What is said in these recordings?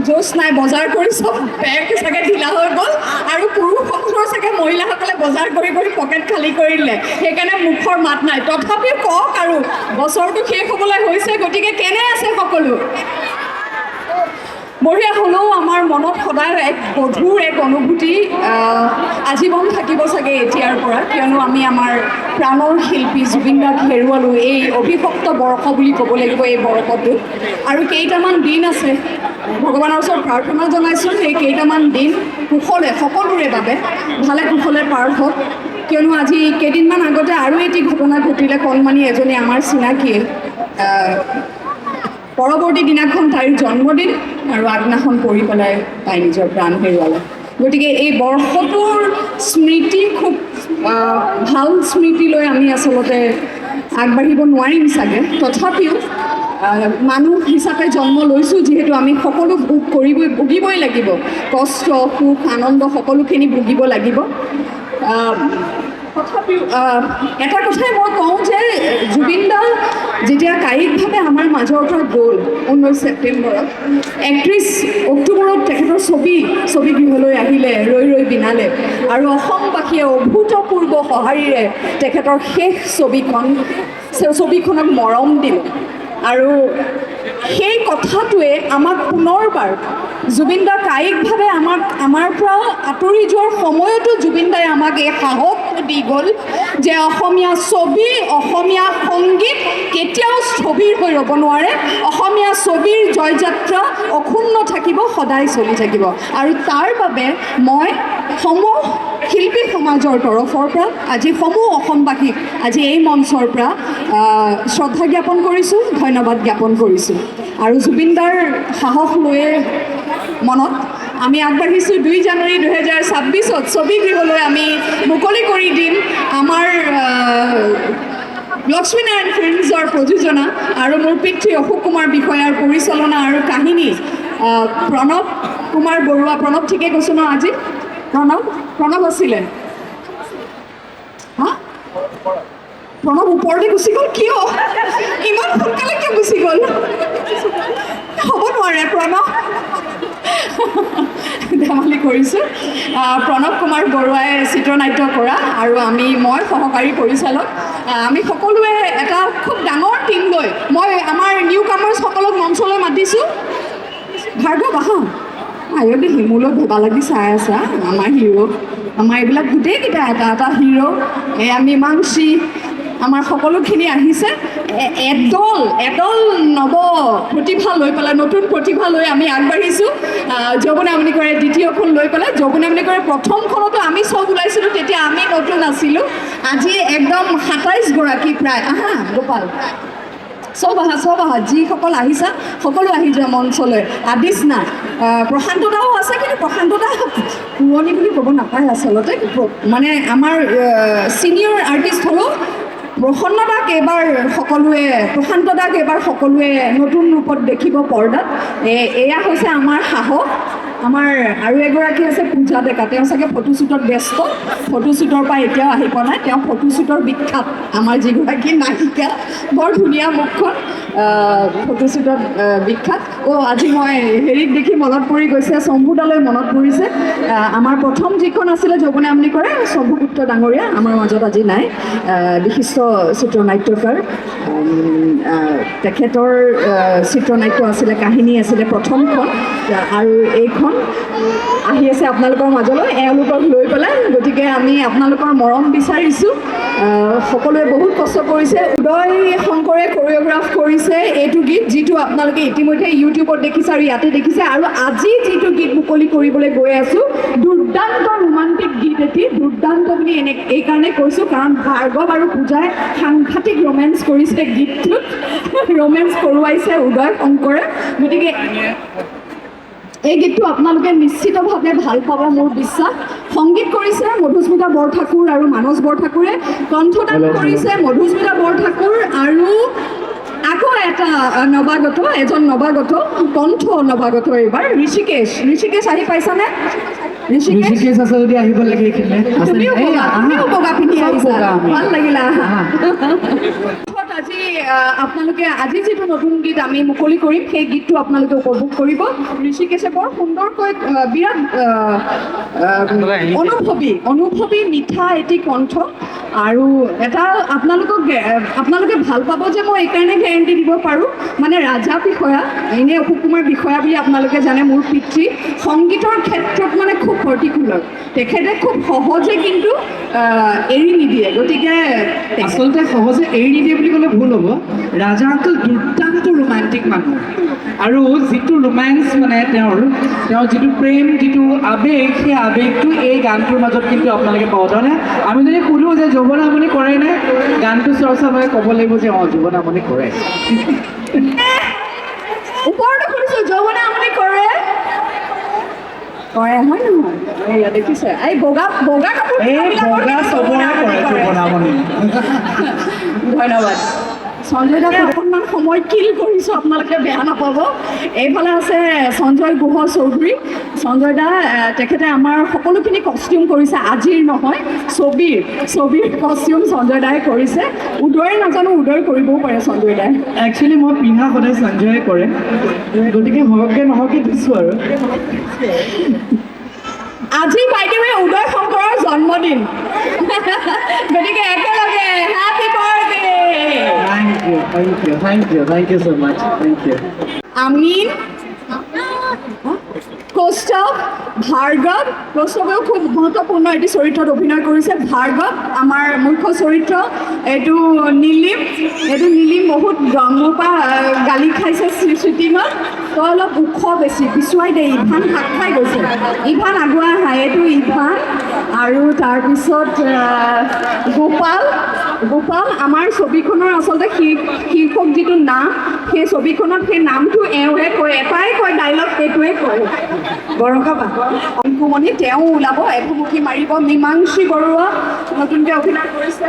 জোচ নাই বজাৰ কৰি চব বেগ চাগে ঢিলা হৈ গ'ল আৰু পুৰুষসকলৰ চাগে মহিলাসকলে বজাৰ কৰি কৰি পকেট খালী কৰি দিলে, সেইকাৰণে মুখৰ মাত নাই। তথাপিও কওক আৰু বছৰটো শেষ হ'বলৈ হৈছে, গতিকে কেনে আছে সকলো? বঢ়িয়া হ'লেও আমাৰ মনত সদায় এক গধুৰ এক অনুভূতি আজীৱন থাকিব চাগে এতিয়াৰ পৰা, কিয়নো আমি আমাৰ প্ৰাণৰ শিল্পী জুবিন দাক হেৰুৱালোঁ এই অভিশপ্ত বৰ্ষ বুলি ক'ব লাগিব এই বৰ্ষটো। আৰু কেইটামান দিন আছে, ভগৱানৰ ওচৰত প্ৰাৰ্থনা জনাইছোঁ এই কেইটামান দিন কুশলে সকলোৰে বাবে ভালে কুশলে পাৰ হওক, কিয়নো আজি কেইদিনমান আগতে আৰু এটি ঘটনা ঘটিলে। কণমানি এজনী আমাৰ চিনাকীয়ে, পৰৱৰ্তী দিনাখন তাইৰ জন্মদিন আৰু আগদিনাখন পৰি পেলাই তাই নিজৰ প্ৰাণ হেৰুৱালে। গতিকে এই বৰ্ষটোৰ স্মৃতি খুব ভাল স্মৃতি লৈ আমি আচলতে আগবাঢ়িব নোৱাৰিম চাগে। তথাপিও মানুহ হিচাপে জন্ম লৈছোঁ যিহেতু আমি সকলো ভুগিবই লাগিব, কষ্ট সুখ আনন্দ সকলোখিনি ভুগিব লাগিব। তথাপিও এটা কথাই মই কওঁ যে জুবিন দা যেতিয়া কায়িকভাৱে আমাৰ মাজৰ পৰা গ'ল 19 ছেপ্টেম্বৰত, 31 অক্টোবৰত তেখেতৰ ছবিগৃহলৈ আহিলে ৰৈ ৰৈ বিনালে, আৰু অসমবাসীয়ে অভূতপূৰ্ব সঁহাৰিৰে তেখেতৰ শেষ ছবিখনক মৰম দিলে। আৰু সেই কথাটোৱে আমাক পুনৰবাৰ জুবিন দা কায়িকভাৱে আমাৰ পৰা আঁতৰি যোৱাৰ সময়তো জুবিন দাই আমাক এই সাহস দি গ'ল যে অসমীয়া ছবি অসমীয়া সংগীত কেতিয়াও স্থবিৰ হৈ ৰ'ব নোৱাৰে, অসমীয়া ছবিৰ জয়যাত্ৰা অক্ষুণ্ণ থাকিব, সদায় চলি থাকিব। আৰু তাৰ বাবে মই সমূহ শিল্পী সমাজৰ তৰফৰ পৰা আজি সমূহ অসমবাসীক আজি এই মঞ্চৰ পৰা শ্ৰদ্ধা জ্ঞাপন কৰিছোঁ, ধন্যবাদ জ্ঞাপন কৰিছোঁ। আৰু জুবিন দাৰ সাহস লৈয়ে মনত আমি আগবাঢ়িছোঁ। 2 জানুৱাৰী 2026 ছবিগৃহলৈ আমি মুকলি কৰি দিম আমাৰ লক্ষ্মীনাৰায়ণ ফিল্মছৰ প্ৰযোজনা আৰু মোৰ পিতৃ অশোক কুমাৰ বিষয়াৰ পৰিচালনা আৰু কাহিনী প্ৰণৱ কুমাৰ বৰুৱা। প্ৰণৱ ঠিকে কৈছোঁ ন আজি? প্ৰণৱ আছিলে, হা? প্ৰণৱ ওপৰতে গুচি গ'ল, কিয় ইমান সোনকালে কিয় গুচি গ'ল? হ'ব নোৱাৰে প্ৰণৱ, ধেমালি কৰিছোঁ। প্ৰণৱ কুমাৰ বৰুৱাই চিত্ৰনাট্য কৰা আৰু মই সহকাৰী পৰিচালক। আমি সকলোৱে এটা খুব ডাঙৰ টিম লৈ মই আমাৰ নিউ কামাৰ্ছসকলক মঞ্চলৈ মাতিছোঁ। ভাৰ্গৱ আহা, আয়তে শিমুলৈ ভেবা লাগি চাই আছা, আমাৰ হিৰ', আমাৰ এইবিলাক গোটেইকেইটা এটা এটা হিৰ', এয়া মীমাংসী, আমাৰ সকলোখিনি আহিছে। এদল নৱ প্ৰতিভা লৈ পেলাই, নতুন প্ৰতিভা লৈ আমি আগবাঢ়িছোঁ। যৌৱনে আমনি কৰে দ্বিতীয়খন লৈ পেলাই, যৌৱনে আমনি কৰে প্ৰথমখনতো আমি চব ওলাইছিলোঁ, তেতিয়া আমি নতুন আছিলোঁ। আজি একদম 27 গৰাকী প্ৰায়। আহা গোপাল, চব আহা, যিসকল আহিছা সকলো আহি যোৱা মঞ্চলৈ। আদিষ্ণা, প্ৰশান্ত দাও আছে, কিন্তু প্ৰশান্ত দা পুৰণি বুলি ক'ব নাপায় আচলতে, মানে আমাৰ ছিনিয়ৰ আৰ্টিষ্ট হ'লেও প্ৰসন্ন দাক এইবাৰ সকলোৱে নতুন ৰূপত দেখিব পৰ্দাত। এয়া হৈছে আমাৰ সাহস। আমাৰ আৰু এগৰাকী আছে পূজা ডেকা, তেওঁ চাগে ফটোশ্বুটত ব্যস্ত, ফটোশ্বুটৰ পৰা এতিয়াও আহি পোৱা নাই। তেওঁ ফটোশ্বুটৰ বিখ্যাত, আমাৰ যিগৰাকী নায়িকা, বৰ ধুনীয়া মুখখন, ফটোশ্বুটত বিখ্যাত। আজি মই হেৰিক দেখি মনত পৰি গৈছে, শম্ভুদালৈ মনত পৰিছে। আমাৰ প্ৰথম যিখন আছিলে যৌৱনে আমনি কৰে, শম্ভুগুপ্ত ডাঙৰীয়া আমাৰ মাজত আজি নাই, বিশিষ্ট চিত্ৰনাট্যকাৰ। তেখেতৰ চিত্ৰনাট্য আছিলে, কাহিনী আছিলে প্ৰথমখন, আৰু এইখন আহি আছে আপোনালোকৰ মাজলৈ এওঁলোকক লৈ পেলাই। গতিকে আমি আপোনালোকৰ মৰম বিচাৰিছোঁ। সকলোৱে বহুত কষ্ট কৰিছে। উদয় শংকৰে কোৰিঅ'গ্ৰাফ কৰিছে এইটো গীত, যিটো আপোনালোকে ইতিমধ্যে ইউটিউবত দেখিছে আৰু ইয়াতে দেখিছে। আৰু আজি যিটো গীত মুকলি কৰিবলৈ গৈ আছোঁ, দুৰ্দান্ত ৰোমান্টিক গীত এটি। দুৰ্দান্ত বুলি এইকাৰণে কৈছোঁ কাৰণ ভাৰ্গৱ আৰু পূজাই সাংঘাতিক ৰোমেঞ্চ কৰিছে গীতটোত, ৰোমেঞ্চ কৰোৱাইছে উদয় শংকৰে। গতিকে এই গীতটো আপোনালোকে নিশ্চিতভাৱে ভাল পাব মোৰ বিশ্বাস। সংগীত কৰিছে মধুস্মিতা বৰঠাকুৰ আৰু মানস বৰঠাকুৰে, কণ্ঠদান কৰিছে মধুস্মিতা বৰঠাকুৰ আৰু আকৌ এটা এজন নৱাগত কণ্ঠ নৱাগত এইবাৰ ঋষিকেশ আহি পাইছানে? ঋষিকেশ আছে যদি আহিব লাগে এইখিনিলে। তুমিও বগা পিন্ধি আহিছা, ভাল লাগিলে আহা। আজি আপোনালোকে আজি যিটো নতুন গীত আমি মুকলি কৰিম সেই গীতটো আপোনালোকে উপভোগ কৰিব। ঋষিকেশে বৰ সুন্দৰকৈ বিৰাট অনুভৱী মিঠা এটি কণ্ঠ আৰু এটা আপোনালোকে ভাল পাব যে মই এইকাৰণে গেৰেণ্টি দিব পাৰোঁ, মানে ৰাজা বিষয়া এনেই অশোক কুমাৰ বিষয়া বুলি আপোনালোকে জানে মোৰ পিতৃ সংগীতৰ ক্ষেত্ৰত মানে খুব পাৰ্টিকুলাৰ, তেখেতে খুব সহজে কিন্তু এৰি নিদিয়ে। গতিকে আচলতে সহজে এৰি নিদিয়ে বুলি ক'লে ভুল হ'ব। ৰাজা আংকল দুৰ্দান্ত ৰোমান্টিক মানুহ আৰু যিটো ৰোমান্স মানে তেওঁৰ যিটো প্ৰেম যিটো আৱেগ সেই আৱেগটো এই গানটোৰ মাজত কিন্তু আপোনালোকে পাব। তাৰমানে আমি যদি সুধোঁ যে যৌৱন আমনি কৰে নে, গানটো চৰ্চা মই ক'ব লাগিব যে যৌৱন আমনি কৰে। ওপৰতে শুনিছোঁ যৌৱনে আমনি কৰে হয় নহয়? এয়া দেখিছে এই বগা কাপোৰ চবৰে কৰে যৌৱন আমনি। ধন্যবাদ সঞ্জয় দা। অকণমান সময় কিল কৰিছোঁ, আপোনালোকে বেয়া নাপাব। এইফালে আছে সঞ্জয় গুহ চৌধুৰী। সঞ্জয় দা তেখেতে আমাৰ সকলোখিনি কষ্টিউম কৰিছে, আজিৰ নহয় ছবিৰ কষ্টিউম সঞ্জয় দাই কৰিছে। উদয় নাজানো, উদয় কৰিবও পাৰে সঞ্জয় দাই। একচুৱেলি মই পিন্ধা সদায় সঞ্জয়ে কৰে, গতিকে হওঁকে নহওকে দিছোঁ আৰু। আজি বাইদেৱে উদয় শংকৰৰ জন্মদিন, গতিকে একেলগে happy birthday. Thank you so much. Thank you. আমিন, কৌস্তৱেও খুব গুৰুত্বপূৰ্ণ এটি চৰিত্ৰত অভিনয় কৰিছে। ভাৰ্গৱ আমাৰ মুখ্য চৰিত্ৰ, এইটো নীলিম বহুত মোৰ পৰা গালি খাইছে শ্বুটিঙত, তই অলপ ওখ বেছি পিছুৱাই দে। ইভান ভাগ খাই গৈছে, ইভান আগুৱাই আহা। এইটো ইভান আৰু তাৰপিছত গোপাল আমাৰ ছবিখনৰ আচলতে শীৰ্ষক যিটো নাম, সেই ছবিখনত সেই নামটো এওঁহে কয়, এটাই কয় ডাইলগ, সেইটোৱে কয় বৰষাবা অংকুমণি। তেওঁ ওলাব, এভুমুখী মাৰিব। মীমাংসী বৰুৱা নতুনকৈ অভিনয় কৰিছে।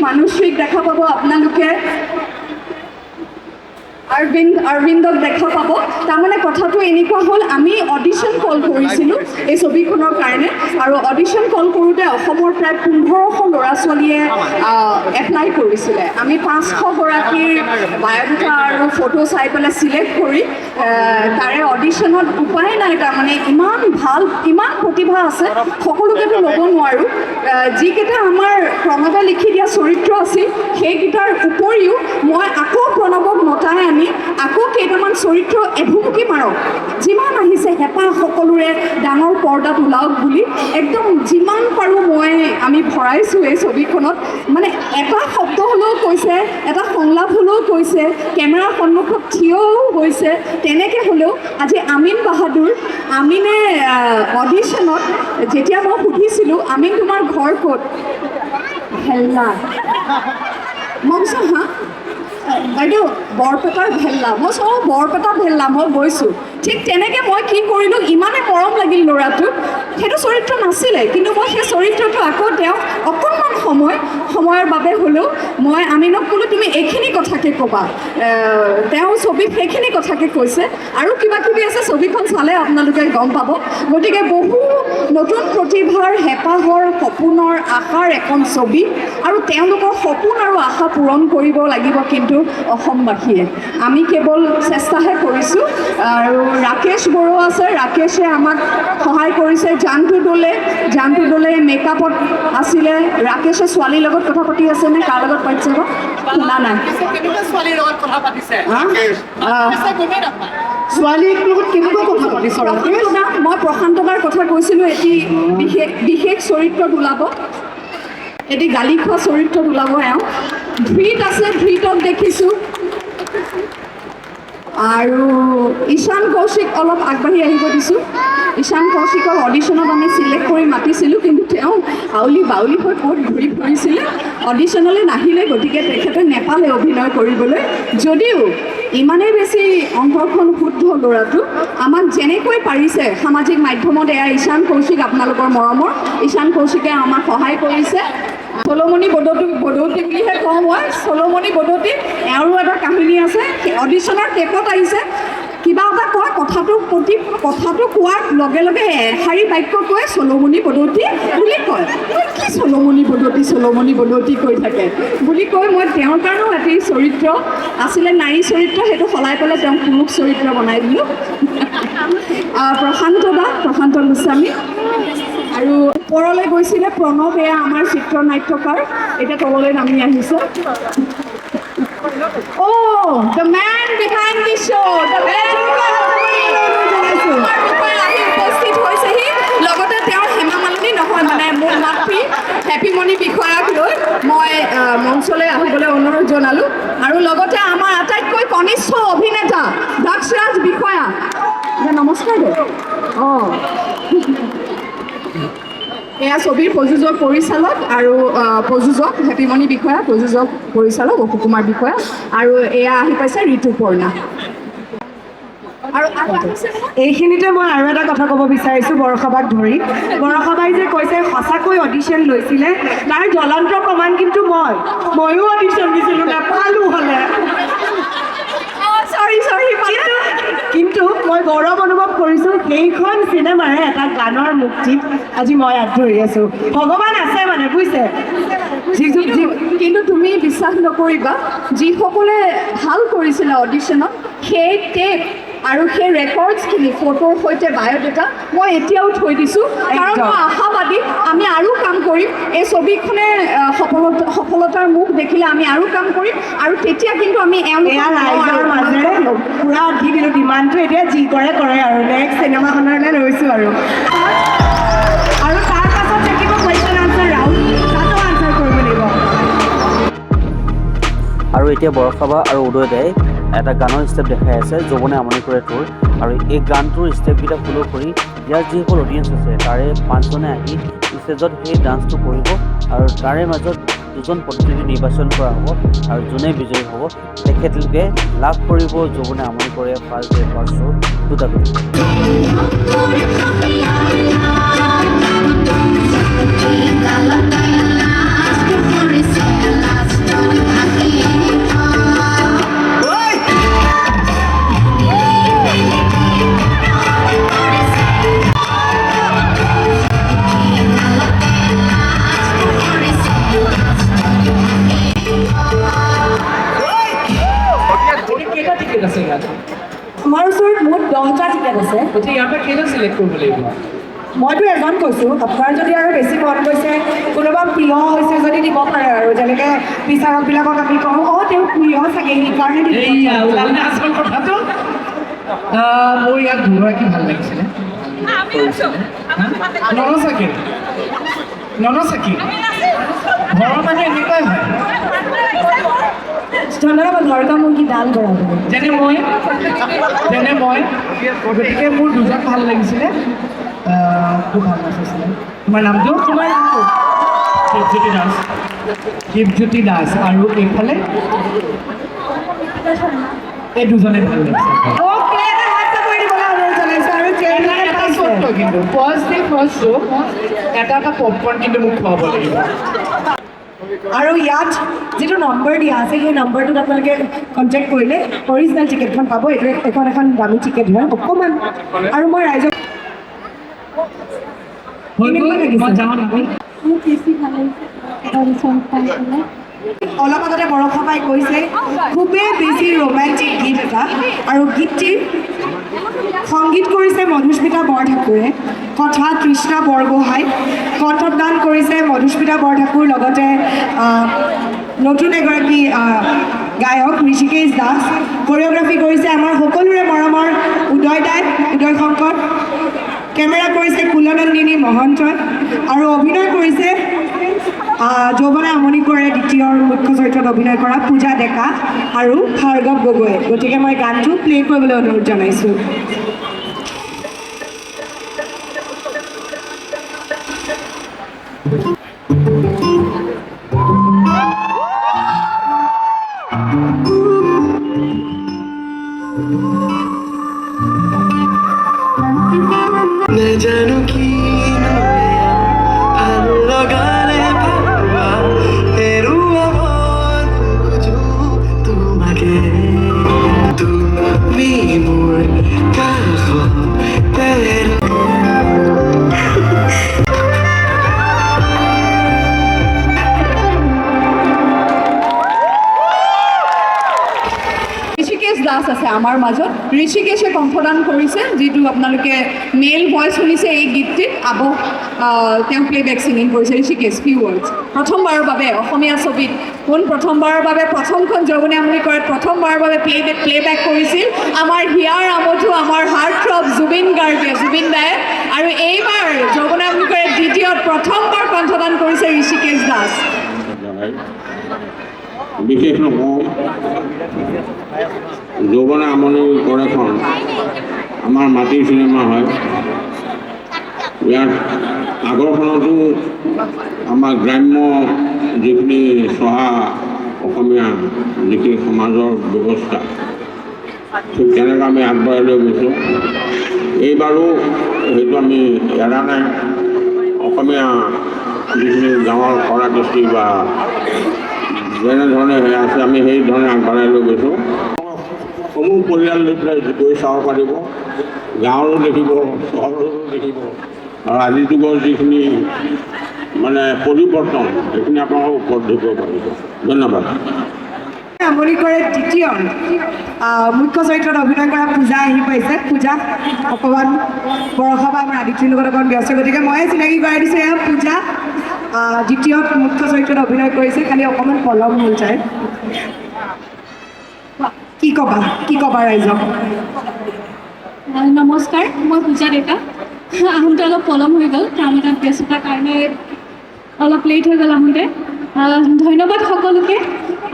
মানুশ্ৰীক দেখা পাব আপোনালোকে। অৰবিন্দক দেখা পাব। তাৰমানে কথাটো এনেকুৱা হ'ল, আমি অডিশ্যন কল কৰিছিলোঁ এই ছবিখনৰ কাৰণে, আৰু অডিশ্যন কল কৰোঁতে অসমৰ প্ৰায় 1500 ল'ৰা ছোৱালীয়ে এপ্লাই কৰিছিলে। আমি 500 গৰাকীৰ বায়'ডাটা আৰু ফটো চাই পেলাই চিলেক্ট কৰি তাৰে অডিশ্যনত উপায় নাই, তাৰমানে ইমান প্ৰতিভা আছে, সকলোকেতো ল'ব নোৱাৰোঁ। যিকেইটা আমাৰ প্ৰণৱে লিখি দিয়া চৰিত্ৰ আছিল সেইকেইটাৰ উপৰিও মই আকৌ প্ৰণৱক মতাই আনি আকৌ কেইটামান চৰিত্ৰ এভুমুখী মাৰক, যিমান আহিছে হেঁপাহ সকলোৰে ডাঙৰ পৰ্দাত ওলাওক বুলি একদম যিমান পাৰোঁ আমি ভৰাইছোঁ এই ছবিখনত। মানে এটা শব্দ হ'লেও কৈছে, এটা সংলাপ হ'লেও কৈছে, কেমেৰাৰ সন্মুখত থিয়ও হৈছে, তেনেকৈ হ'লেও আজি আমিনে অডিশ্যনত যেতিয়া মই সুধিছিলোঁ, আমিন তোমাৰ ঘৰ ক'ত? ভেল্লা। মই কৈছোঁ হা বাইদেউ বৰপেটাৰ ভেল্লা। মই চাওঁ বৰপেটা ভেল্লা, মই গৈছোঁ। ঠিক তেনেকৈ মই কি কৰিলোঁ, ইমানে মৰম লাগিল ল'ৰাটোক। সেইটো চৰিত্ৰ নাছিলে, কিন্তু মই সেই চৰিত্ৰটো আকৌ তেওঁক অকণমান সময়ৰ বাবে হ'লেও মই আমিনক ক'লোঁ, তুমি এইখিনি কথাকে ক'বা। তেওঁ ছবিত সেইখিনি কথাকে কৈছে, আৰু কিবা কিবি আছে, ছবিখন চালে আপোনালোকে গম পাব। গতিকে বহু নতুন প্ৰতিভাৰ হেঁপাহৰ সপোনৰ আশাৰ এখন ছবি, আৰু তেওঁলোকৰ সপোন আৰু আশা পূৰণ কৰিব লাগিব কিন্তু অসমবাসীয়ে। আমি কেৱল চেষ্টাহে কৰিছোঁ। আৰু ৰাকেশ বড়ো আছে, ৰাকেশে আমাক সহায় কৰিছে। জানটো দলে মেকআপত আছিলে। ৰাকেশে ছোৱালীৰ লগত কথা পাতি আছেনে, কাৰ লগত পাতিছে বা শুনা নাই। ছোৱালীৰ লগত কেনেকুৱা কথা পাতিছে? মই প্ৰশান্ত দাৰ কথা কৈছিলোঁ, এটি বিশেষ চৰিত্ৰত ওলাব, এটি গালি খোৱা চৰিত্ৰত ওলাব। এওঁ ধৃত আছে, ধৃতক দেখিছোঁ। আৰু ঈশান কৌশিক অলপ আগবাঢ়ি আহিব দিছোঁ। ঈশান কৌশিকক অডিশ্যনত আমি চিলেক্ট কৰি মাতিছিলোঁ, কিন্তু তেওঁ আউলি বাউলি হৈ ক'ত ঘূৰি ফুৰিছিলে, অডিশ্যনলৈ নাহিলে, গতিকে তেখেতে নেপালে অভিনয় কৰিবলৈ। যদিও ইমানেই বেছি অন্তৰখন শুদ্ধ ল'ৰাটো, আমাক যেনেকৈ পাৰিছে সামাজিক মাধ্যমত, এয়া ঈশান কৌশিক আপোনালোকৰ মৰমৰ ঈশান কৌশিকে আমাক সহায় কৰিছে। চলমণি বদৌতিক বুলিহে কওঁ মই, চলমণি বদৌতিক এওঁৰো এটা কাহিনী আছে। অডিশ্যনৰ শেষত আহিছে, কিবা এটা কয়, কথাটো কোৱাৰ লগে লগে এশাৰী বাক্য কয় চলমণি বদৌতি বুলি কয়। কি চলমণি বদৌতি কৈ থাকে বুলি কৈ মই তেওঁৰ কাৰণেও এটি চৰিত্ৰ আছিলে, নাৰী চৰিত্ৰ, সেইটো সলাই পেলাই তেওঁক পুৰুষ চৰিত্ৰ বনাই দিলোঁ। প্ৰশান্ত গোস্বামী আৰু ওপৰলৈ গৈছিলে প্ৰণৱ, এয়া আমাৰ চিত্ৰনাট্যকাৰ, এতিয়া তললৈ নামি আহিছে। The man behind the show, the man আহি উপস্থিত হৈছেহি। লগতে তেওঁৰ হেমা মালিনী নহয়, মানে মোৰ মাতৃ হেপিমণি বিষয়াক লৈ মই মঞ্চলৈ আহিবলৈ অনুৰোধ জনালোঁ। আৰু লগতে আমাৰ আটাইতকৈ কনিষ্ঠ অভিনেতা দাক্ষৰাজ বিষয়া, নমস্কাৰ দে। এয়া ছবিৰ প্ৰযোজক পৰিচালক আৰু প্ৰযোজক হেপিমণি বিষয়া, প্ৰযোজক পৰিচালক অশোক কুমাৰ বিষয়া, আৰু এয়া আহি পাইছে ঋতুপৰ্ণা। আৰু এইখিনিতে মই আৰু এটা কথা ক'ব বিচাৰিছোঁ বৰষাবাক ধৰি। বৰষাবাই যে কৈছে সঁচাকৈ অডিশ্যন লৈছিলে, তাৰ জ্বলন্ত প্ৰমাণ কিন্তু ময়ো অডিশ্যন দিছিলোঁ, নাপালোঁ হ'লে। কিন্তু মই গৌৰৱ অনুভৱ কৰিছোঁ, সেইখন চিনেমাৰে এটা গানৰ মুক্তিত আজি মই হাত ধৰি আছোঁ। ভগৱান আছে মানে, বুজিছে। কিন্তু তুমি বিশ্বাস নকৰিবা, যিসকলে ভাল কৰিছিলে অডিশ্যনত, সেই টেপ আৰু সেই ৰেকৰ্ডছখিনি ফটোৰ সৈতে বায়'ডাটা মই এতিয়াও থৈ দিছোঁ, কাৰণ মই আশাবাদী আমি আৰু কাম কৰিম। এই ছবিখনে সফলতাৰ মুখ দেখিলে আমি আৰু কাম কৰিম, আৰু তেতিয়া কিন্তু আমি ৰাইজৰ মাজেৰে পূৰা দি দিলোঁ ডিমাণ্ডটো। এতিয়া যি কৰে আৰু নেক্সট চিনেমাখনলৈ লৈছোঁ আৰু তাৰ পাছত থাকিব কুৱেশ্যন আনচাৰ ৰাউণ্ড, তাতো আনচাৰ কৰিব লাগিব। আৰু এতিয়া বৰষাবা আৰু উদয়দাই এটা গানৰ ষ্টেপ দেখাই আছে, যৌৱনে আমনি কৰে তোৰ। আৰু এই গানটোৰ ষ্টেপকেইটা ফ'ল' কৰি ইয়াৰ যিসকল অডিয়েঞ্চ আছে তাৰে 5জনে আহি ষ্টেজত সেই ডান্সটো কৰিব, আৰু তাৰে মাজত 2জন প্ৰতিনিধি নিৰ্বাচন কৰা হ'ব, আৰু যোনে বিজয়ী হ'ব তেখেতলোকে লাভ কৰিব যৌৱনে আমনি কৰে ফাৰ্ষ্ট ডে ফাৰ্ষ্ট শ্ব' 2টা কোটি। কেইটা টিকেট আছে ইয়াত? আমাৰ ওচৰত মুঠ 10টা টিকেট আছে। গতিকে ইয়াৰ পৰা কেইটা চিলেক্ট কৰিব লাগিব? মইতো এজন কৈছোঁ, আপোনাৰ যদি আৰু বেছি মন গৈছে, কোনোবা প্ৰিয় হৈছে যদি দিব পাৰে, আৰু যেনেকৈ বিচাৰকবিলাকক আমি কওঁ তেওঁ প্ৰিয় চাগে সেইকাৰণে ওলালে আচল কথাটো। মোৰ ইয়াত দুগৰাকী ভাল লাগিছিলে, ননচাকি ঘৰৰ মানুহ এনেকুৱাই হয়, ধন্যবাদ। লড়কা মুৰ্গী ডাল কৰা যেনে মই গতিকে মোৰ 2জন ভাল লাগিছিলে, খুব ভাল নাচিছিলে। তোমাৰ নামটো? দীপজ্যোতি দাস। আৰু এইফালে এই 2জনে ভাল লাগিছে। কিন্তু ফাৰ্ষ্ট ডে ফাৰ্ষ্ট শ্ব' এটা পপকৰ্ণ কিন্তু মোক খুৱাব লাগিব। আৰু ইয়াত যিটো নম্বৰ দিয়া আছে সেই নম্বৰটোত আপোনালোকে কণ্টেক্ট কৰিলে অৰিজিনেল টিকেটখন পাব। এইটো এখন দামী টিকেট হয় অকণমান। আৰু মই ৰাইজক অলপ আগতে বৰষাবাই কৈছে খুবেই বেছি ৰোমান্টিক গীত এটা, আৰু গীতটিৰ সংগীত কৰিছে মধুস্মিতা বৰঠাকুৰে, কথা তৃষ্ণা বৰগোহাঁই, কণ্ঠদান কৰিছে মধুস্মিতা বৰঠাকুৰ, লগতে নতুন এগৰাকী গায়ক ঋষিকেশ দাস, কোৰিঅ'গ্ৰাফী কৰিছে আমাৰ সকলোৰে মৰমৰ উদয় শংকৰ, কেমেৰা কৰিছে কুলনন্দিনী মহন্তই, আৰু অভিনয় কৰিছে যৌৱনে আমনি কৰে দ্বিতীয়ৰ মুখ্য চৰিত্ৰত অভিনয় কৰা পূজা ডেকা আৰু ভাৰ্গৱ গগৈ। গতিকে মই গানটো প্লে কৰিবলৈ অনুৰোধ জনাইছোঁ। জানো কি ভাল লগালে পাবা হেৰুৱাব খোজো তোমাকে তুমি মোৰ কাষতে ঋষিকেশ দাস আছে আমাৰ মাজত। ঋষিকেশে কণ্ঠদান কৰিছে, যিটো আপোনালোকে মেল ভইচ শুনিছে এই গীতটিত। তেওঁ প্লেবেক ছিংগিং কৰিছে ঋষিকেশ। Few words. প্ৰথমবাৰৰ বাবে অসমীয়া ছবিত প্ৰথমবাৰৰ বাবে প্ৰথমখন যৌৱনে আমনি কৰে প্ৰথমবাৰৰ বাবে প্লেবেক কৰিছিল আমাৰ হিয়াৰ আমঠু, আমাৰ হাৰ্ট থ্ৰব জুবিন গাৰ্গে, জুবিন দায়ে। আৰু এইবাৰ যৌৱনে আমনি কৰে দ্বিতীয়ত প্ৰথমবাৰ কণ্ঠদান কৰিছে ঋষিকেশ দাস। বিশেষ নকওঁ, যৌৱনে আমনি কৰেখন আমাৰ মাটিৰ চিনেমা হয়। ইয়াত আগৰখনতো আমাৰ গ্ৰাম্য যিখিনি চহা অসমীয়া যিখিনি সমাজৰ ব্যৱস্থা, ঠিক তেনেকৈ আমি আগবঢ়াই লৈ গৈছোঁ। এইবাৰো সেইটো আমি এৰা নাই। অসমীয়া যিখিনি গাঁৱৰ কৰা কৃষ্টি বা যেনেধৰণে আছে আমি সেই ধৰণে আগবঢ়াই লৈ গৈছোঁ। সমূহ পৰিয়াল লৈ পেলাই গৈ চাব পাৰিব, গাঁৱৰো দেখিব, চহৰৰো দেখিব। আৰু আজিৰ যুগৰ যিখিনি মানে পৰিৱৰ্তন সেইখিনি আপোনালোকক ওপৰত দেখিব পাৰিব। ধন্যবাদ। আমনি কৰে দ্বিতীয় মুখ্য চৰিত্ৰত অভিনয় কৰা পূজা আহি পাইছে। পূজা অকণমান বৰষা বা আমাৰ আদিত্যৰ লগত অকণমান ব্যস্ত, গতিকে ময়ে চিনাকি কৰাই দিছোঁ। এয়া পূজা দ্বিতীয়ত মুখ্য চৰিত্ৰত অভিনয় কৰিছে, খালি অকণমান পলম হ'ল যায়। কি ক'বা ৰাইজক? নমস্কাৰ, মই পূজা ডেকা। আহোঁতে অলপ পলম হৈ গ'ল, কাম এটাত ব্যস্ততাৰ কাৰণে অলপ লেট হৈ গ'ল আহোঁতে। ধন্যবাদ সকলোকে।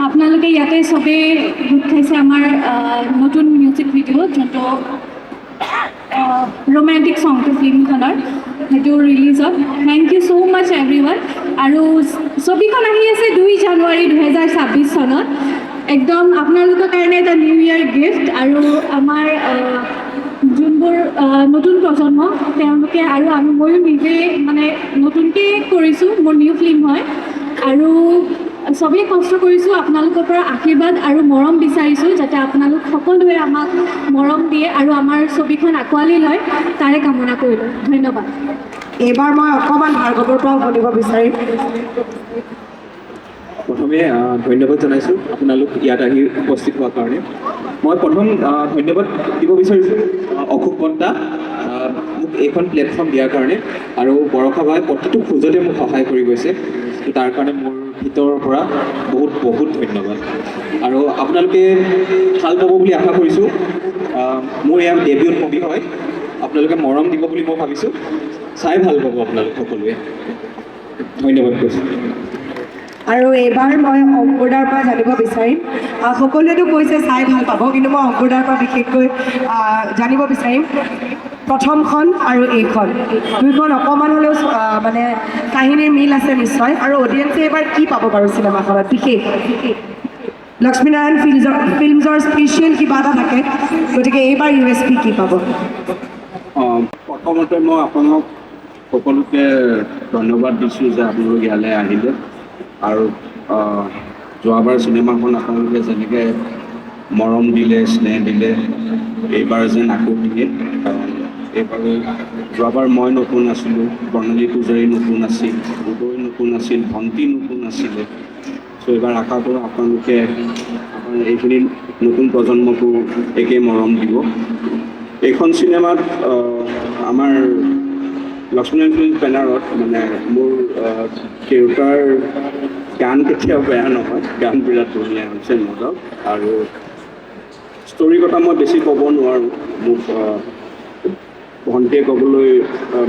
আপোনালোকে ইয়াতে চবেই গোট খাইছে আমাৰ নতুন মিউজিক ভিডিঅ' যোনটো ৰোমেণ্টিক চংটো ফিল্মখনৰ, সেইটো ৰিলিজত। Thank you so' much everyone. আৰু ছবিখন আহি আছে 2 জানুৱাৰী 2026 চনত। একদম আপোনালোকৰ কাৰণে এটা নিউ ইয়েৰ গিফ্ট। আৰু আমাৰ যোনবোৰ নতুন প্ৰজন্ম তেওঁলোকে আৰু ময়ো নিজে মানে নতুনকৈ কৰিছোঁ, মোৰ নিউ ফিল্ম হয়। আৰু চবেই কষ্ট কৰিছোঁ, আপোনালোকৰ পৰা আশীৰ্বাদ আৰু মৰম বিচাৰিছোঁ, যাতে আপোনালোক সকলোৱে আমাক মৰম দিয়ে আৰু আমাৰ ছবিখন আঁকোৱালি লয়, তাৰে কামনা কৰিলোঁ। ধন্যবাদ। এইবাৰ মই অকণমান ভাৰ্গৱৰ পৰাও শুনিব বিচাৰিম। প্ৰথমে ধন্যবাদ জনাইছোঁ আপোনালোক ইয়াত আহি উপস্থিত হোৱাৰ কাৰণে। মই প্ৰথম ধন্যবাদ দিব বিচাৰিছোঁ অশোক বন্তা, মোক এইখন প্লেটফৰ্ম দিয়াৰ কাৰণে। আৰু বৰষা বাই প্ৰতিটো খোজতে মোক সহায় কৰি গৈছে, তাৰ কাৰণে মোৰ ভিতৰৰ পৰা বহুত বহুত ধন্যবাদ। আৰু আপোনালোকে ভাল পাব বুলি আশা কৰিছোঁ। মোৰ এয়া ডেবিউট মুভি হয়, আপোনালোকে মৰম দিব বুলি মই ভাবিছোঁ। চাই ভাল পাব আপোনালোক সকলোৱে। ধন্যবাদ কৈছোঁ। আৰু এইবাৰ মই অংকুৰদাৰ পৰা জানিব বিচাৰিম, সকলোৱেতো কৈছে চাই ভাল পাব, কিন্তু মই অংকুৰদাৰ পৰা বিশেষকৈ জানিব বিচাৰিম প্ৰথমখন আৰু এইখন, দুইখন অকণমান হ'লেও মানে কাহিনীৰ মিল আছে নিশ্চয়। আৰু অডিয়েঞ্চে এইবাৰ কি পাব বাৰু চিনেমাখনত বিশেষ? লক্ষ্মীনাৰায়ণ ফিল্মছৰ স্পেচিয়েল কিবা এটা থাকে, গতিকে এইবাৰ USP কি পাব? প্ৰথমতে মই আপোনাক সকলোকে ধন্যবাদ দিছোঁ যে আপোনালোক ইয়ালৈ আহিলে। আৰু যোৱাবাৰ চিনেমাখন আপোনালোকে যেনেকৈ মৰম দিলে, স্নেহ দিলে, এইবাৰ যেন আকৌ দিয়ে। এইবাৰ যোৱাবাৰ মই নতুন আছিলোঁ, প্ৰণালী পূজাৰী নতুন আছিল, উদয় নতুন আছিল, ভণ্টি নতুন আছিলে। চ' এইবাৰ আশা কৰোঁ আপোনালোকে এইখিনি নতুন প্ৰজন্মকো একে মৰম দিব। এইখন চিনেমাত আমাৰ লক্ষ্মীনাৰায়ণ ফিল্ম বেনাৰত মানে মোৰ দেউতাৰ গান কেতিয়াও বেয়া নহয়, গান বিৰাট ধুনীয়া হৈছে মাধৱ। আৰু ষ্টৰীৰ কথা মই বেছি ক'ব নোৱাৰোঁ, মোক ভণ্টিয়ে ক'বলৈ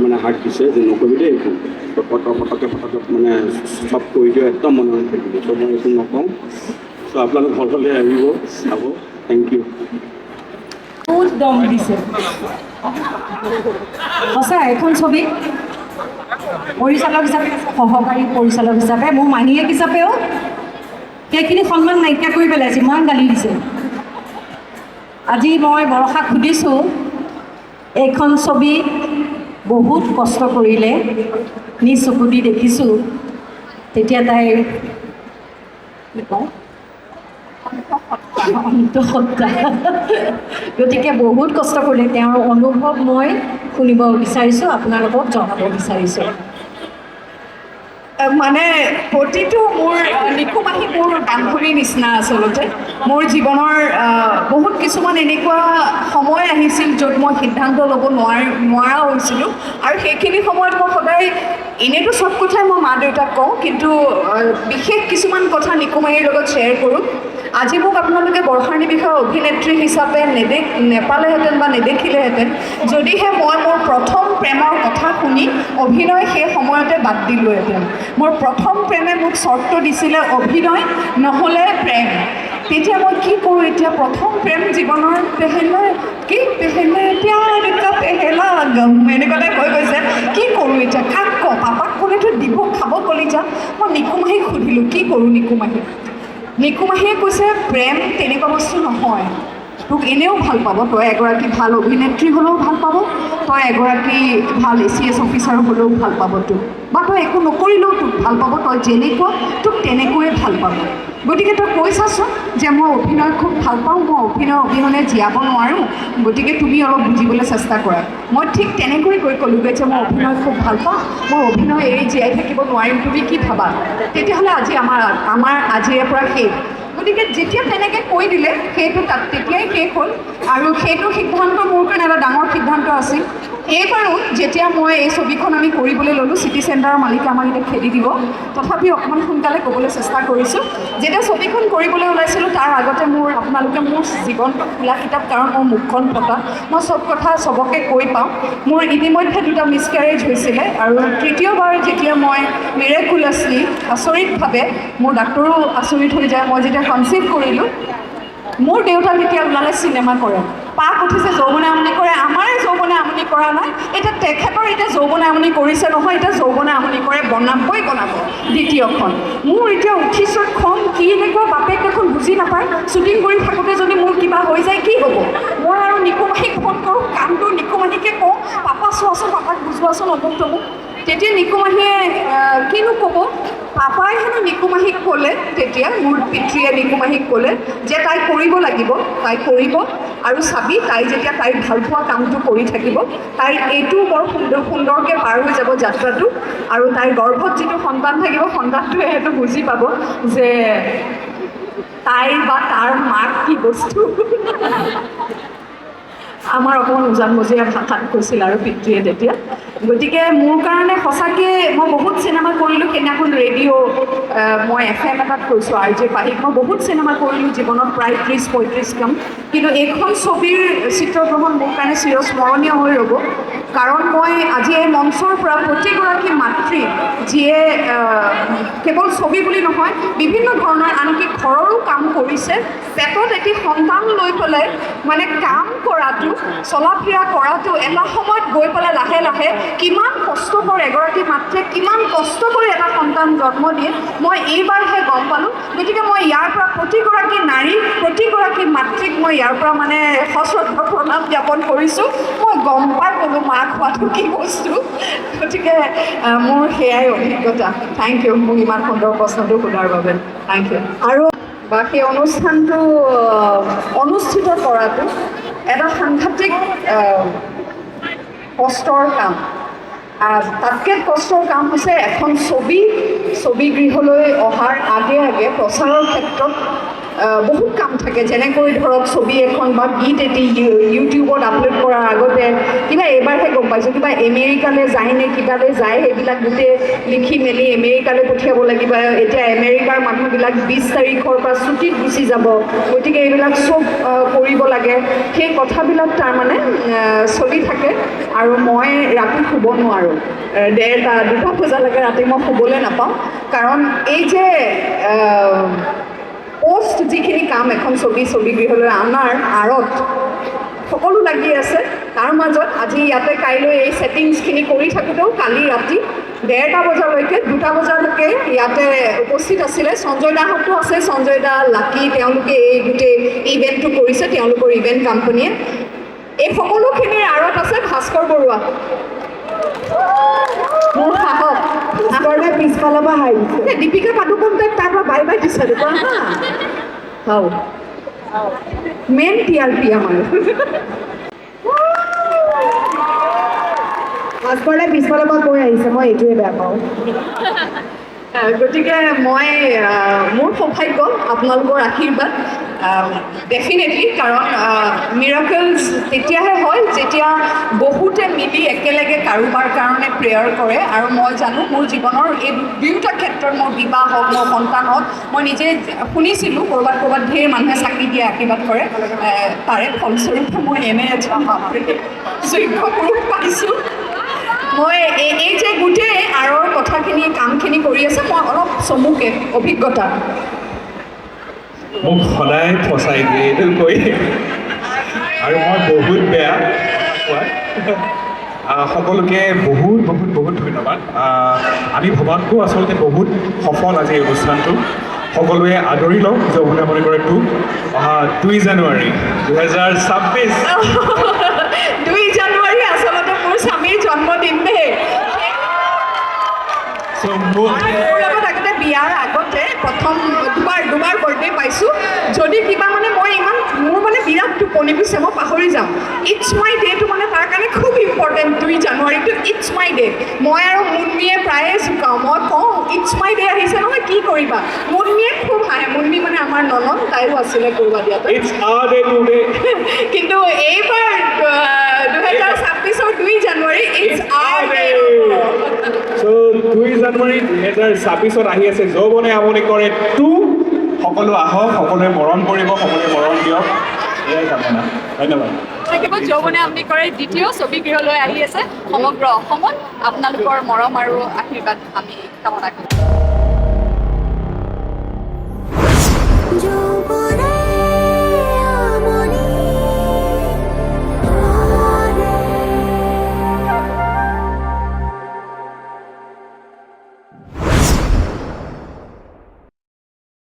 মানে হাত দিছে যে নকবি দেই একো পটকে মানে চব কৰি দিওঁ একদম মনত থাকিব চ' মই একো নকওঁ চ' আপোনালোক ঘৰলৈ আহিব চাব থেংক ইউ বহুত দম দিছে সঁচা এখন ছবি পৰিচালক হিচাপে সহকাৰী পৰিচালক হিচাপে মোৰ মাহীয়েক হিচাপেও সেইখিনি সন্মান নাইকিয়া কৰি পেলাইছে ইমান গালি দিছে আজি মই বৰষাক সুধিছোঁ এইখন ছবি বহুত কষ্ট কৰিলে নিজ চকু দি দেখিছোঁ তেতিয়া তাইৰ কি কওঁ অন্তঃসত্ত্বা গতিকে বহুত কষ্ট কৰিলে তেওঁৰ অনুভৱ মই শুনিব বিচাৰিছোঁ আপোনালোকক জনাব বিচাৰিছোঁ মানে প্ৰতিটো মোৰ নিকুমাহী মোৰ বান্ধৱীৰ নিচিনা আচলতে মোৰ জীৱনৰ বহুত কিছুমান এনেকুৱা সময় আহিছিল য'ত মই সিদ্ধান্ত ল'ব নোৱাৰা হৈছিলোঁ আৰু সেইখিনি সময়ত মই সদায় এনেইতো চব কথাই মই মা দেউতাক কওঁ কিন্তু বিশেষ কিছুমান কথা নিকুমাহীৰ লগত শ্বেয়াৰ কৰোঁ আজি মোক আপোনালোকে বৰ্ষাৰাণী বিষয়ে অভিনেত্ৰী হিচাপে নেপালেহেঁতেন বা নেদেখিলেহেঁতেন যদিহে মই মোৰ প্ৰথম প্ৰেমৰ কথা শুনি অভিনয় সেই সময়তে বাদ দিলোহেঁতেন মোৰ প্ৰথম প্ৰেমে মোক চৰ্ত দিছিলে অভিনয় নহ'লে প্ৰেম তেতিয়া মই কি কৰোঁ এতিয়া প্ৰথম প্ৰেম জীৱনৰ পেহেলে প্যাৰ কা পেহেলা গম এনেকুৱাতে হৈ গৈছে কি কৰোঁ এতিয়া কাক কওঁ পাপাক ক'লেতো দিব খাব কলিজা মই নিকুমাহীক সুধিলোঁ কি কৰোঁ নিকুমাহীয়ে কৈছে প্ৰেম তেনেকুৱা বস্তু নহয় তোক এনেও ভাল পাব তই এগৰাকী ভাল অভিনেত্ৰী হ'লেও ভাল পাব তই এগৰাকী ভাল ACS অফিচাৰ হ'লেও ভাল পাব তোক বা তই একো নকৰিলেও তোক ভাল পাব তই যেনেকুৱা তোক তেনেকৈয়ে ভাল পাব গতিকে তই কৈ চাচোন যে মই অভিনয় খুব ভাল পাওঁ মই অভিনয় অবিহনে জীয়াব নোৱাৰোঁ গতিকে তুমি অলপ বুজিবলৈ চেষ্টা কৰা মই ঠিক তেনেকৈ কৈ ক'লোগৈ যে মই অভিনয় খুব ভাল পাওঁ মই অভিনয় এৰি জীয়াই থাকিব নোৱাৰিম তুমি কি ভাবা তেতিয়াহ'লে আজি আমাৰ আজিৰে পৰা শেষ গতিকে যেতিয়া তেনেকৈ কৈ দিলে সেইটো তেতিয়াই শেষ হ'ল আৰু সেইটো সিদ্ধান্ত মোৰ কাৰণে এটা ডাঙৰ সিদ্ধান্ত আছিল এইবাৰো যেতিয়া মই এই ছবিখন আমি কৰিবলৈ ল'লোঁ চিটি চেণ্টাৰৰ মালিকে আমাক এতিয়া খেদি দিব তথাপি অকণমান সোনকালে ক'বলৈ চেষ্টা কৰিছোঁ যেতিয়া ছবিখন কৰিবলৈ ওলাইছিলোঁ তাৰ আগতে আপোনালোকে মোৰ জীৱনটো খোলা কিতাপ কাৰণ মোৰ মুখখন ফটা মই চব কথা চবকে কৈ পাওঁ মোৰ ইতিমধ্যে 2টা মিছকেৰেজ হৈছিলে আৰু তৃতীয়বাৰ যেতিয়া মই মিৰেকুলাছলি আচৰিতভাৱে মোৰ ডাক্তৰো আচৰিত হৈ যায় মই যেতিয়া কনচিভ কৰিলোঁ মোৰ দেউতা যেতিয়া ওলালে চিনেমা কৰে পাক উঠিছে যৌৱনে আমনি কৰে আমাৰে যৌৱনে আমনি কৰা নাই এতিয়া তেখেতৰ এতিয়া যৌৱনে আমনি কৰিছে নহয় এতিয়া যৌৱনে আমনি কৰে বনাব দ্বিতীয়খন মোৰ এতিয়া উঠিছোঁ খং কি এনেকুৱা বাপেক দেখোন বুজি নাপায় শ্বুটিং কৰি থাকোঁতে যদি মোৰ কিবা হৈ যায় কি হ'ব মই আৰু নিকুমাহীক ফোন কৰোঁ কামটো নিকুমাহীকে কওঁ পাপা চোৱাচোন পাপাক বুজোৱাচোন অমুক তমুক তেতিয়া নিকুমাহীয়ে কিনো ক'ব পাপাই হেনো নিকুমাহীক ক'লে তেতিয়া মোৰ পিতৃয়ে নিকুমাহীক ক'লে যে তাই কৰিব লাগিব তাই কৰিব আৰু চাবি তাই যেতিয়া তাইৰ ভাল পোৱা কামটো কৰি থাকিব তাইৰ এইটো বৰ সুন্দৰকৈ পাৰ হৈ যাব যাত্ৰাটো আৰু তাইৰ গৰ্ভত যিটো সন্তান থাকিব সন্তানটোৱে সেইটো বুজি পাব যে তাইৰ বা তাৰ মাক কি বস্তু আমাৰ অকণমান উজানমজীয়া ভাষাত কৈছিল আৰু পিতৃয়ে তেতিয়া গতিকে মোৰ কাৰণে সঁচাকৈ মই বহুত চিনেমা কৰিলোঁ সেইদিনাখন ৰেডিঅ' মই FM এটাত কৈছোঁ RJ পাহিক মই বহুত চিনেমা কৰিলোঁ জীৱনত প্ৰায় 30-35 কাম কিন্তু এইখন ছবিৰ চিত্ৰগ্ৰহণ মোৰ কাৰণে চিৰস্মৰণীয় হৈ ৰ'ব কাৰণ মই আজি এই মঞ্চৰ পৰা প্ৰতিগৰাকী মাতৃ যিয়ে কেৱল ছবি বুলি নহয় বিভিন্ন ধৰণৰ আনকি ঘৰৰো কাম কৰিছে পেটত এটি সন্তান লৈ পেলাই মানে কাম কৰাটো চলা ফিৰা কৰাটো এটা সময়ত গৈ পেলাই লাহে লাহে কিমান কষ্ট কৰে এগৰাকী মাতৃয়ে কিমান কষ্ট কৰি এটা সন্তান জন্ম দিয়ে মই এইবাৰহে গম পালোঁ গতিকে মই ইয়াৰ পৰা প্ৰতিগৰাকী নাৰী প্ৰতিগৰাকী মাতৃক মই ইয়াৰ পৰা মানে সশ্ৰদ্ধ প্ৰণাম জ্ঞাপন কৰিছোঁ মই গম পাই গ'লোঁ মাক হোৱাটো কি বস্তু গতিকে মোৰ সেয়াই অভিজ্ঞতা থেংক ইউ মোক ইমান সুন্দৰ প্ৰশ্নটো সোধাৰ বাবে থেংক ইউ আৰু বা সেই অনুষ্ঠানটো অনুষ্ঠিত কৰাটো এটা সাংঘাতিক কষ্টৰ কাম তাতকৈ কষ্টৰ কাম হৈছে এখন ছবিগৃহলৈ অহাৰ আগে আগে প্ৰচাৰৰ ক্ষেত্ৰত বহুত কাম থাকে যেনেকৈ ধৰক ছবি এখন বা গীত এটি ইউটিউবত আপলোড কৰাৰ আগতে কিবা এইবাৰহে গম পাইছোঁ পাইছোঁ কিবা আমেৰিকালৈ যায় নে কিবালৈ যায় সেইবিলাক গোটেই লিখি মেলি আমেৰিকালৈ পঠিয়াব লাগিব এতিয়া আমেৰিকাৰ মানুহবিলাক 20 তাৰিখৰ পৰা ছুটীত গুচি যাব গতিকে এইবিলাক চব কৰিব লাগে সেই কথাবিলাক তাৰমানে চলি থাকে আৰু মই ৰাতি শুব নোৱাৰোঁ 1:30-2টা বজালৈকে ৰাতি মই শুবলৈ নাপাওঁ কাৰণ এই যে পোষ্ট যিখিনি কাম এখন ছবিগৃহলৈ অনাৰ আঁৰত সকলো লাগি আছে তাৰ মাজত আজি ইয়াতে কাইলৈ এই ছেটিংছখিনি কৰি থাকোঁতেও কালি ৰাতি 1:30 বজালৈকে 2টা বজালৈকে ইয়াতে উপস্থিত আছিলে সঞ্জয় দাহঁতো আছে সঞ্জয় দা লাকি তেওঁলোকে এই গোটেই ইভেণ্টটো কৰিছে তেওঁলোকৰ ইভেণ্ট কোম্পানীয়ে এই সকলোখিনিৰ আঁৰত আছে ভাস্কৰ বৰুৱা মোৰ সাহস ভাস্কৰদাই পিছফালৰ পৰা হাঁহিছে দীপিকা পাডুকোন তাইক তাৰ পৰা বাই বাই দিছে দেখোন হা মেইন টিআৰপি আমাৰ ভাস্কৰদাই পিছফালৰ পৰা কৈ আহিছে মই এইটোৱে বেয়া পাওঁ গতিকে মই মোৰ সৌভাগ্য আপোনালোকৰ আশীৰ্বাদ ডেফিনেটলি কাৰণ মিৰাকলছ তেতিয়াহে হয় যেতিয়া বহুতে মিলি একেলগে কাৰোবাৰ কাৰণে প্ৰেয়াৰ কৰে আৰু মই জানো মোৰ জীৱনৰ এই দুয়োটা ক্ষেত্ৰত মোৰ বিবাহ হওক মোৰ সন্তান হওক মই নিজে শুনিছিলোঁ ক'ৰবাত ঢেৰ মানুহে চাকি দিয়ে আশীৰ্বাদ কৰে তাৰে ফলস্বৰূপে মই এনে এজন যোগ্য পুৰুষ পাইছোঁ মই এই যে গোটেই আঁৰৰ কথাখিনি কামখিনি কৰি আছে মই অলপ চমুকে অভিজ্ঞতা মোক সদায় ফচাই দিয়ে এইটো কৈ আৰু মই বহুত বেয়া কোৱাত সকলোকে বহুত বহুত বহুত ধন্যবাদ আমি ভবাতকৈও আচলতে বহুত সফল আজি এই অনুষ্ঠানটো সকলোৱে আদৰি লওক যৌৱনে আমনি কৰে 2 অহা 2 জানুৱাৰী 2026 2 জানুৱাৰী আচলতে মোৰ স্বামীৰ জন্মদিন দেই মোৰ লগত আগতে বিয়াৰ আগতে প্ৰথম দুবাৰ বাৰ্থডে পাইছোঁ যদি কিবা মানে মই ইমান মোৰ মানে বিৰাট টোপনি গৈছে মই পাহৰি যাম ইটছ মাই ডেটো মানে তাৰ কাৰণে খুব ইম্পৰ্টেণ্ট 2 জানুৱাৰীটো ইটছ মাই ডে মই আৰু মুনমিয়ে প্ৰায়ে জোকাওঁ মই কওঁ ইটছ মাই ডে আহিছে নহয় কি কৰিবা মুনমিয়ে খুব হাঁহে মুনমি মানে আমাৰ ননদ তাইও আছিলে ক'ৰবাত ইয়াতে কিন্তু এইবাৰ 2026ৰ 2 জানুৱাৰী ইটছ আৰ ডে চ' 2 জানুৱাৰী 2026ত আহি আছে যৌৱনে আমনি কৰে 2 সকলো আহক সকলোৱে মৰম কৰিব সকলোৱে মৰম দিয়ক এয়াই কামনা ধন্যবাদ থাকিব যৌৱনে আমনি কৰে দ্বিতীয় ছবিগৃহলৈ আহি আছে সমগ্ৰ অসমত আপোনালোকৰ মৰম আৰু আশীৰ্বাদ আমি কামনা কৰিম